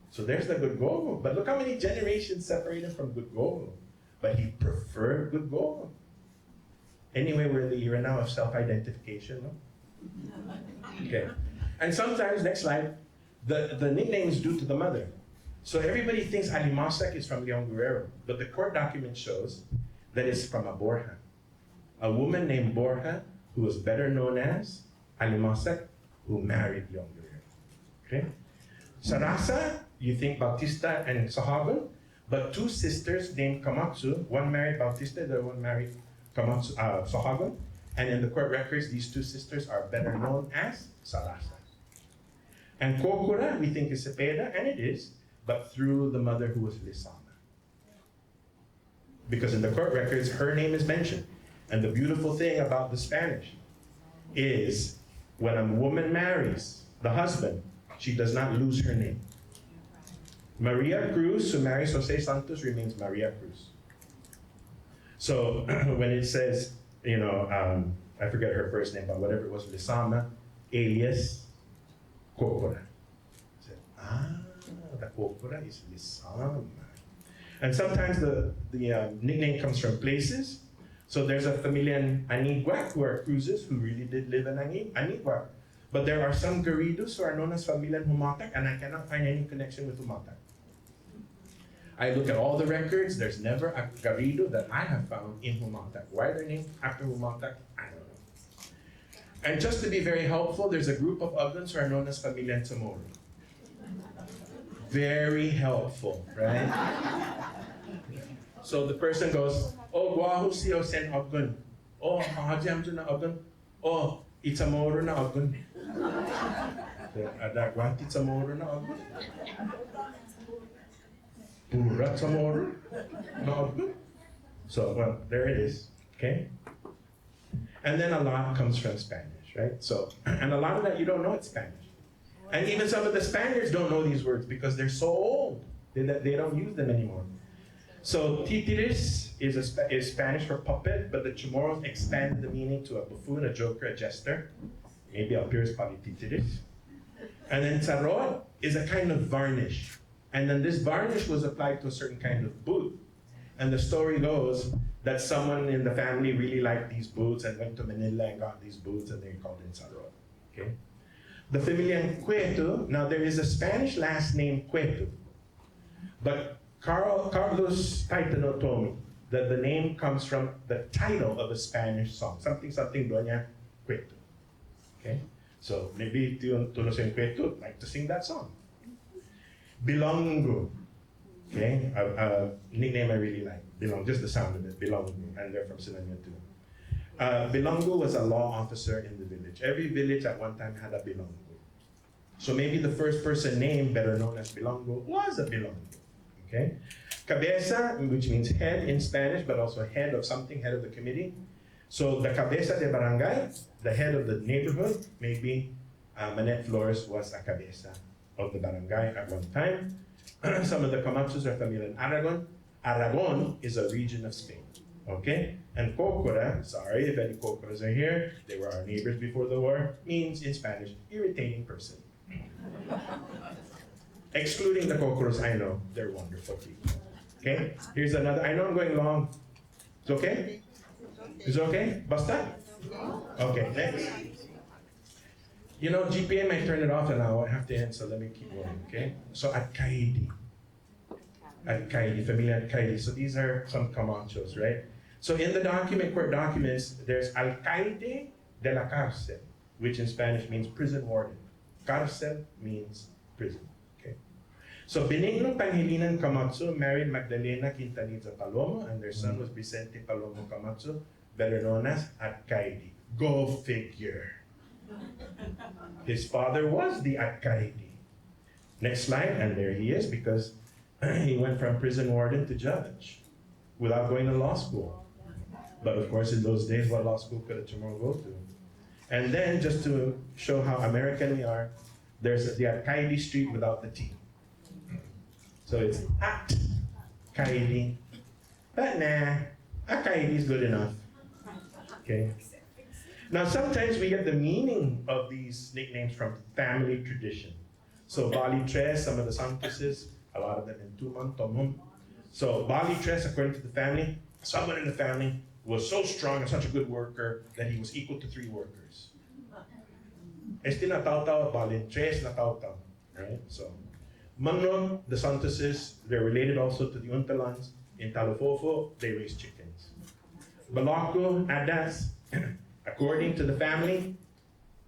So there's the Goodgogo. But look how many generations separated from Goodgogo. But he preferred Goodgogo. Anyway, we're in the era now of self-identification, no? Okay. And sometimes, next slide, the nickname is due to the mother. So everybody thinks Alimasek is from Leon Guerrero, but the court document shows that it's from a Borja. A woman named Borja, who was better known as Alimasek, who married Leon Guerrero. Okay? Sarasa, you think Bautista and Sahagun, but two sisters named Kamatsu, one married Bautista, the other one married Kamatsu, Sahagun, and in the court records, these two sisters are better known as Sarasa. And Kokura, we think is Cepeda, and it is, but through the mother who was Lisama. Because in the court records, her name is mentioned. And the beautiful thing about the Spanish is when a woman marries the husband, she does not lose her name. Maria Cruz, who marries Jose Santos, remains Maria Cruz. So when it says, I forget her first name, but whatever it was, Lisama, alias Kokura. The Kokura is Lisama. And sometimes the nickname comes from places. So there's a familia in Aniguac who are Cruzes who really did live in Aniguac. But there are some Garridos who are known as familia in Humatac, and I cannot find any connection with Humatac. I look at all the records, there's never a Garrido that I have found in Humatac. Why they're named after Humatac, I don't know. And just to be very helpful, there's a group of Uggans who are known as familia CHamoru. Very helpful, right? So the person goes, oh, Guahu siyo sen Uggan. Oh, mahajam na Uggan. Oh, CHamoru na Uggan. Ada guati CHamoru na Uggan. Pura CHamoru na Uggan. So, well, there it is, okay? And then a lot comes from Spanish, right? So, and a lot of that you don't know it's Spanish. And even some of the Spaniards don't know these words because they're so old. They don't use them anymore. So titiris is Spanish for puppet, but the Chamorros expanded the meaning to a buffoon, a joker, a jester. Maybe appears probably titiris. And then tarot is a kind of varnish. And then this varnish was applied to a certain kind of boot. And the story goes that someone in the family really liked these boots and went to Manila and got these boots and they called it tarot. Okay? The familia Cueto, now there is a Spanish last name Cueto, but Carlos Caetano told me that the name comes from the title of a Spanish song, something Doña Cueto. Okay? So maybe Tunos en Cueto like to sing that song. Bilongo, okay? A nickname I really like, Bilongo, just the sound of it, Bilongo, and they're from Sinanya too. Bilongo was a law officer in the village. Every village at one time had a Bilongo. So maybe the first person named, better known as Bilongo, was a Bilongo. Okay? Cabeza, which means head in Spanish, but also head of something, head of the committee. So the cabeza de barangay, the head of the neighborhood, maybe Manette Flores was a cabeza of the barangay at one time. Some of the Camatsus are familiar in Aragon. Aragon is a region of Spain. Okay? And Kokura, sorry if any Kokuras are here, they were our neighbors before the war, means in Spanish, irritating person. Excluding the Kokuras, I know, they're wonderful people. Okay? Here's another, I know I'm going long. It's okay? It's okay? Basta? Okay, next. You know, GPA might turn it off and I have to end, so let me keep going, okay? So Alcaide. Alcaide, familiar Alcaide. So these are some Camachos, right? So in the document, court documents, there's Alcaide de la Cárcel, which in Spanish means prison warden. Cárcel means prison, okay? So Benigno Pangilinan Camacho married Magdalena Quintanilla Palomo, and their son was Vicente Palomo Camacho, better known as Alcaide. Go figure. His father was the Alcaide. Next slide, and there he is, because he went from prison warden to judge without going to law school. But of course, in those days, what law school could a CHamoru go to? And then, just to show how American we are, there's the Alcaide street without the T. So it's At-Kaidi. But nah, Alcaide is good enough. Okay. Now, sometimes we get the meaning of these nicknames from family tradition. So Bali Tres, some of the Santuses, a lot of them in Tuman, Tomum. So Bali Tres, according to the family, someone in the family was so strong and such a good worker that he was equal to 3 workers. Este natautaw, Bali Tres natautaw, right? So Manong, the Santuses, they're related also to the Untalans. In Talofofo, they raise chickens. Balaco, Adas, according to the family,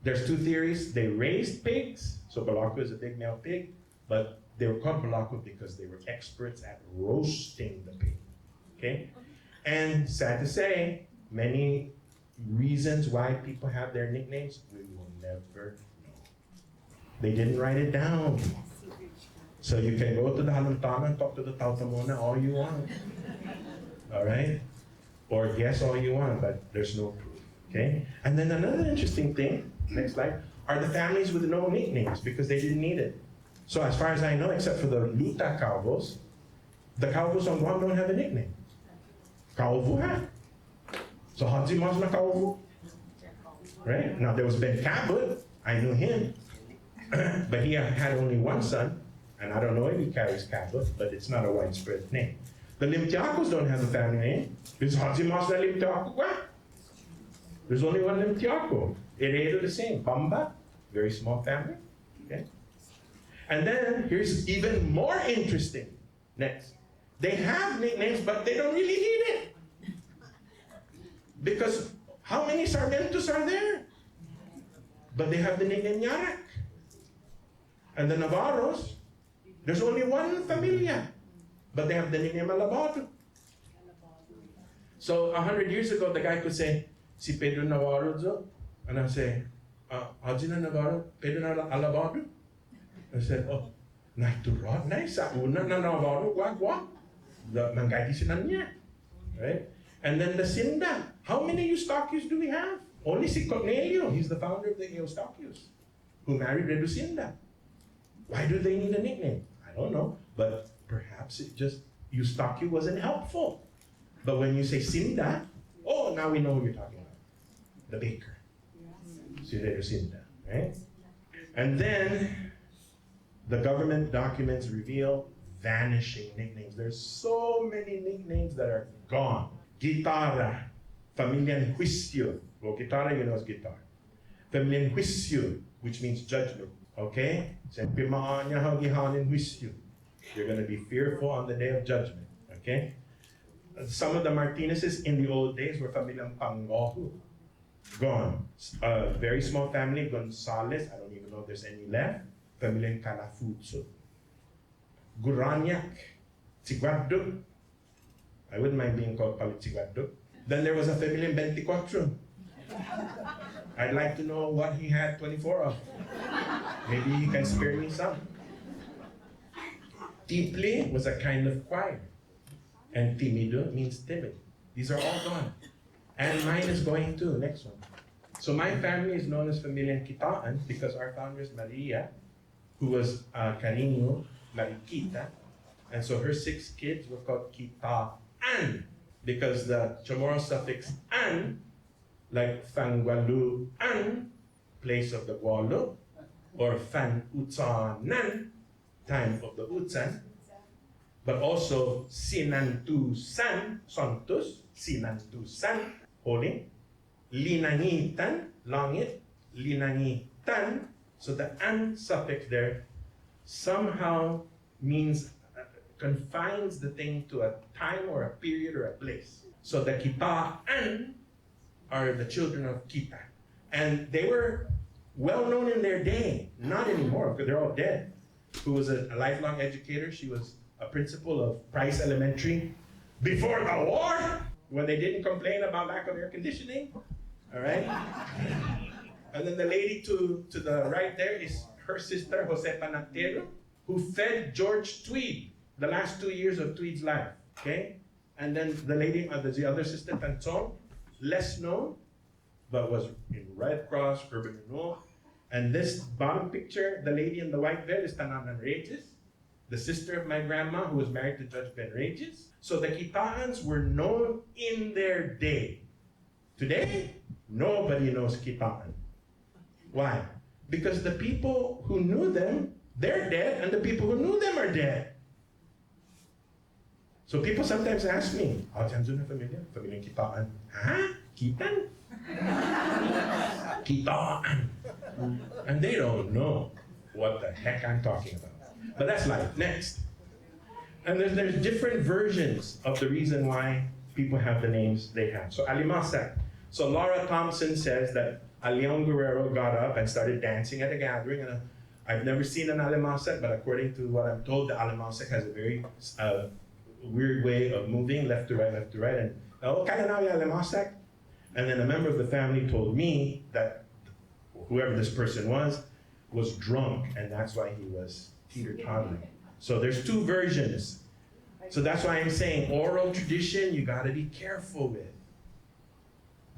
there's 2 theories. They raised pigs, so Balaco is a big male pig, but they were called Balaco because they were experts at roasting the pig, okay? And sad to say, many reasons why people have their nicknames, we will never know. They didn't write it down. So you can go to the Haluntana and talk to the Tautamona all you want, all right? Or guess all you want, but there's no proof, okay? And then another interesting thing, next slide, are the families with no nicknames because they didn't need it. So as far as I know, except for the Luta Calvos, the Calvos on Guam don't have a nickname. Calvo ha? So Hadzi Mas na Calvo, right? Now there was Ben Cabot, I knew him, but he had only 1 son, and I don't know if he carries Cabot, but it's not a widespread name. The Limtiacos don't have a family name. Is Hadzi Mas na Limtiaco? There's only 1 Limtiaco. Heredo the same. Bamba, very small family. Okay. And then here's even more interesting. Next. They have nicknames, but they don't really need it. Because how many Sarmientos are there? But they have the nickname Yarak. And the Navarros, there's only 1 familia, but they have the nickname Alabado. So 100 years ago, the guy could say, si Pedro Navarro zo, and I say, Hajina Navarro, Pedro Alabado? I said, oh, naiturot, sa una na Navarro, wag. The Mangay sinan niya, right? And then the Sinda. How many Eustachius do we have? Only si Cornelio, he's the founder of the Eustachius, who married Reducinda. Why do they need a nickname? I don't know, but perhaps it just, Eustachius wasn't helpful. But when you say Sinda, oh, now we know who you're talking about. The baker. Si Reducinda, right? And then the government documents reveal vanishing nicknames. There's so many nicknames that are gone. Guitarra, Familia Juicio. Well, guitarra, you know, is guitar. Familia Juicio, which means judgment. Okay? You're going to be fearful on the day of judgment. Okay? Some of the Martinezes in the old days were Familia Pangohu. Gone. A very small family, Gonzalez. I don't even know if there's any left. Familia Calafuzzo. Guranyak, Tiguaduk. I wouldn't mind being called Palitiguaduk. Then there was a family in 24. I'd like to know what he had 24 of. Maybe he can spare me some. Tiple was a kind of choir. And timido means timid. These are all gone. And mine is going too, next one. So my family is known as Familia Kitaan because our founder is Maria, who was Cariño Mariquita, and so her 6 kids were called Kitaan because the Chamorro suffix an, like Fangualuan, place of the Gualo, or Fan Utsanan, time of the Utsan, but also Sinantusan, Santos, Sinantusan, holy, Linangitan, langit, Linangitan, Tan, so the an suffix there somehow means, confines the thing to a time or a period or a place. So the Kitaan are the children of Kita. And they were well known in their day, not anymore, because they're all dead. Who was a lifelong educator. She was a principal of Price Elementary before the war, when they didn't complain about lack of air conditioning. All right? And then the lady to the right there is her sister, Jose Panatero, who fed George Tweed the last 2 years of Tweed's life. Okay? And then the lady, the other sister, Tanton, less known, but was in Red Cross, Urban Renewal. And this bottom picture, the lady in the white veil is Tananan Regis, the sister of my grandma who was married to Judge Ben Regis. So the Kitaans were known in their day. Today, nobody knows Kitaan. Why? Because the people who knew them, they're dead, and the people who knew them are dead. So people sometimes ask me, "Diyan na familia? Familia Kitaan." Ha? Kitan? Kitaan. And they don't know what the heck I'm talking about. But that's life. Next. And there's different versions of the reason why people have the names they have. So Alimasak. So Laura Thompson says that a Leon Guerrero got up and started dancing at a gathering. And I've never seen an Alimasak, but according to what I'm told, the Alimasak has a very weird way of moving left to right, left to right. And Alimasak. And then a member of the family told me that whoever this person was drunk, and that's why he was teeter-tottering. So there's two versions. So that's why I'm saying oral tradition, you gotta be careful with.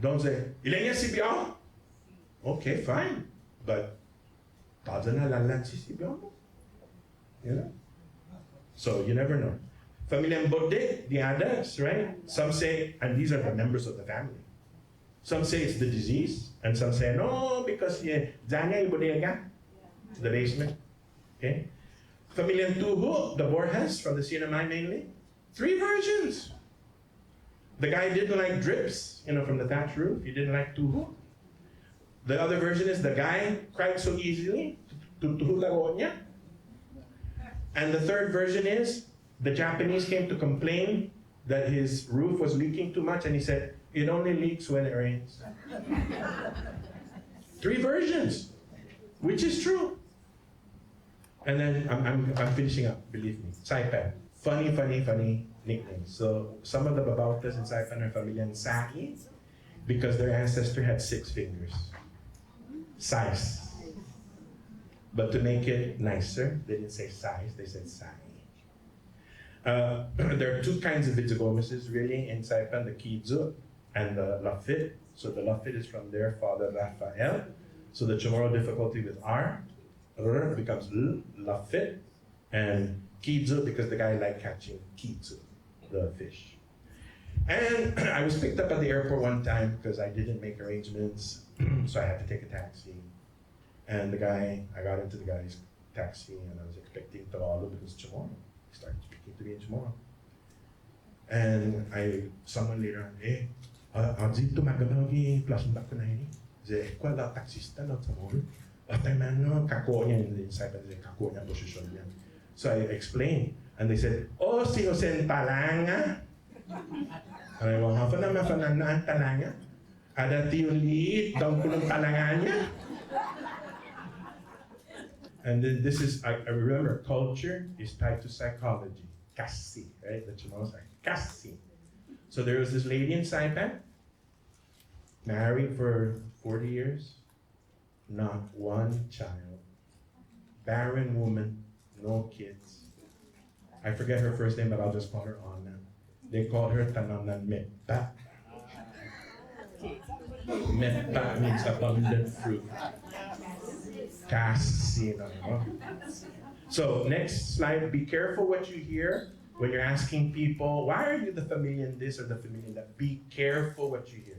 Don't say, "Ilenya si Biao?" Okay, fine. But, you know? So you never know. Familia Mbode, the others, right? Some say, and these are the members of the family. Some say it's the disease, and some say, no, because Zanya Ibodega, the basement. Okay? Familia Tuho, the Borjas from the CNMI mainly. 3 versions. The guy didn't like drips, from the thatch roof. He didn't like Tuho. The other version is the guy cried so easily, Tuho lago niya. And the third version is the Japanese came to complain that his roof was leaking too much, and he said, "It only leaks when it rains." 3 versions, which is true. And then I'm finishing up, believe me. Saipan, funny nicknames. So some of the Babautas in Saipan are familiar Sahi because their ancestor had 6 fingers. Size. But to make it nicer, they didn't say size, they said Sahi. There are 2 kinds of Vitagomesses really in Saipan, the Kizu and the Lafit. So the Lafit is from their father Raphael. So the Chamorro difficulty with R becomes Lafit, and Kizu because the guy liked catching Kizu, the fish. And I was picked up at the airport one time because I didn't make arrangements, so I had to take a taxi. And I got into the guy's taxi and I was expecting Tagalog because Chamorro. He started speaking to me in Chamorro. And someone later on, dito magabagi plus back na ini. Ze kwala taxista na Chamorro. Atay man no kako niya inside pa kako niya posisyon niya. So I explained, and they said, "Oh, si Jose Talanga." And I went, "Hafa na mafananaan Talanga? Ada yung liit daw kulong Talanga niya." And then this is, I remember, culture is tied to psychology. Kasi, right? The Chamorro say, kasi. So there was this lady in Saipan, married for 40 years, not one child, barren woman, no kids. I forget her first name, but I'll just call her Anna. They called her Tananan Metta. Metta means abundant fruit. So next slide, be careful what you hear when you're asking people, why are you the familiar in this or the familiar in that? Be careful what you hear.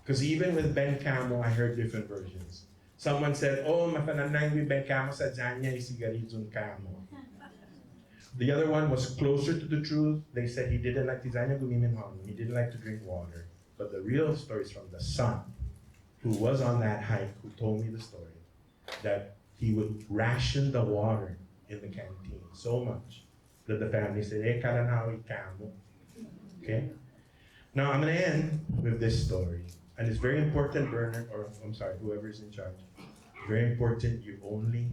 Because even with Ben Camo, I heard different versions. Someone said, "Oh, mafananay with Ben Camo sa Zanya isigarizun Camo." The other one was closer to the truth. They said he didn't like Zanya gumiminhon. He didn't like to drink water. But the real story is from the son who was on that hike, who told me the story. that he would ration the water in the canteen so much that the family said, "Hey, Hinayen CHamoru." Okay? Now I'm going to end with this story. And it's very important, Bernard, or I'm sorry, whoever's in charge. Very important, you only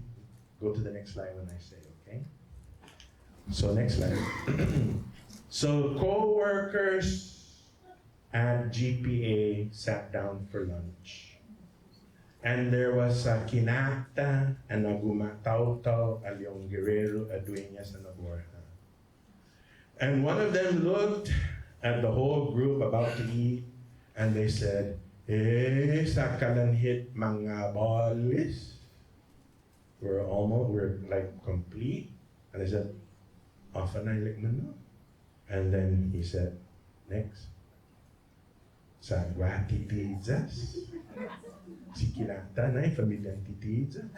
go to the next slide when I say, okay? So next slide. So co-workers at GPA sat down for lunch. And there was a Finattan, a Nagumatauto, a Leong Guerrero, a Dueñas, and a Borja. And one of them looked at the whole group about to eat, and they said, sa kalanhit mga bolis. We're like complete. And they said, Ofanay like no. And then he said, next. Sa Guatitizas. Si Finattan ay pamilyang Titizas.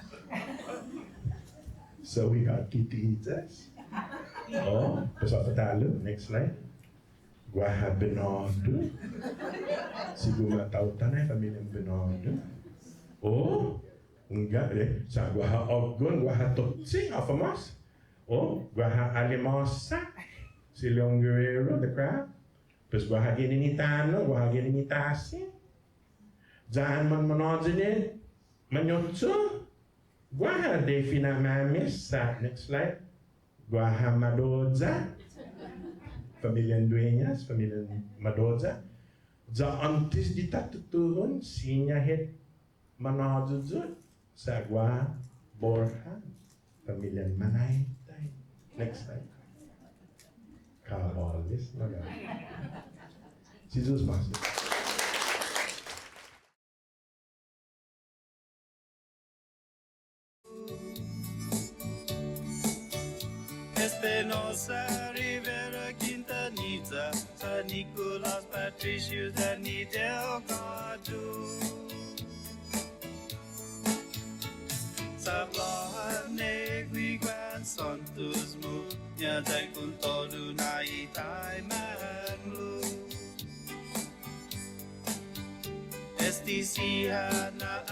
So we got Titizas. Oh, pasapatalo. Next slide. Guaha Benodo. Si Gumatautan ay pamilyang Benodo. Oh, enggak deh. Sa Guaha Ogun, Guaha Totsing, Afamos. Oh, Guaha Alimosa. Si Leong Guerrero, the crab. Pues Guaha Geninitano, Guaha Geninitasi. Diyan man manodzinit. Manyotso. Guaha de Finamamis. Next slide. Guaha Madoza. Pamilyang Dueñas, pamilyang Madoza. Za antes di tatutuhon, sinya hit manodzudzut. Sa Guaha Borja. Pamilyang Manaytay. Next slide. Kabalis na lang. Si Jesus Master. Espinosa, Rivera, Quintanilla, San Nicolas, Patricius, and Delgado. Sablahan, Negrigan, Santos, Mo, Nyadai, Kuntolu, Naitai, Manlu. STC, Hana,